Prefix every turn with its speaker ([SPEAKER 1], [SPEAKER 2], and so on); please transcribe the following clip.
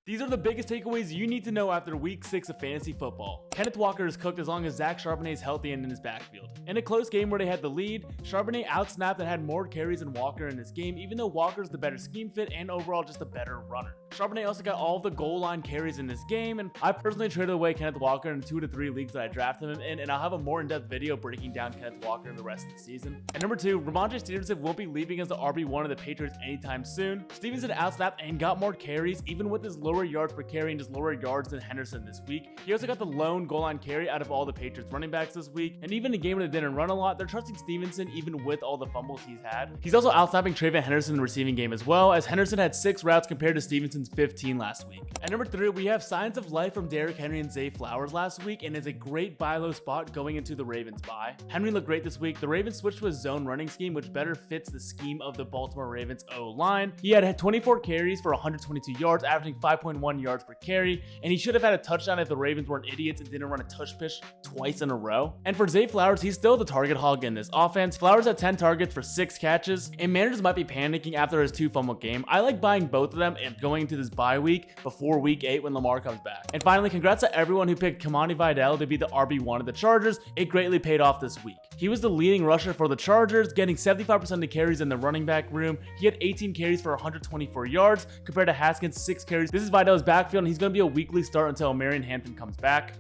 [SPEAKER 1] These are the biggest takeaways you need to know after week 6 of fantasy football. Kenneth Walker is cooked as long as Zach Charbonnet is healthy and in his backfield. In a close game where they had the lead, Charbonnet outsnapped and had more carries than Walker in this game, even though Walker's the better scheme fit and overall just a better runner. Charbonnet also got all of the goal line carries in this game, and I personally traded away Kenneth Walker in 2 to 3 leagues that I drafted him in, and I'll have a more in-depth video breaking down Kenneth Walker in the rest of the season. And number 2, Ramondre Stevenson won't be leaving as the RB1 of the Patriots anytime soon. Stevenson outsnapped and got more carries, even with his lower yards per carry and just lower yards than Henderson this week. He also got the lone goal line carry out of all the Patriots running backs this week, and even in a game where they didn't run a lot, they're trusting Stevenson even with all the fumbles he's had. He's also outsnapping Travion Henderson in the receiving game as well, as Henderson had 6 routes compared to Stevenson's 15 last week. At number 3, we have signs of life from Derrick Henry and Zay Flowers last week, and is a great buy low spot going into the Ravens bye. Henry looked great this week. The Ravens switched to a zone running scheme, which better fits the scheme of the Baltimore Ravens O-line. He had 24 carries for 122 yards, averaging 5.1 yards per carry, and he should have had a touchdown if the Ravens weren't idiots and didn't run a tush push twice in a row. And for Zay Flowers, he's still the target hog in this offense. Flowers had 10 targets for 6 catches, and managers might be panicking after his 2 fumble game. I like buying both of them and going into this bye week before week 8 when Lamar comes back. And finally, congrats to everyone who picked Kamani Vidal to be the RB1 of the Chargers. It greatly paid off this week. He was the leading rusher for the Chargers, getting 75% of the carries in the running back room. He had 18 carries for 124 yards compared to Haskins' 6 carries. This is Vidal's backfield, and he's going to be a weekly start until Marion Hampton comes back.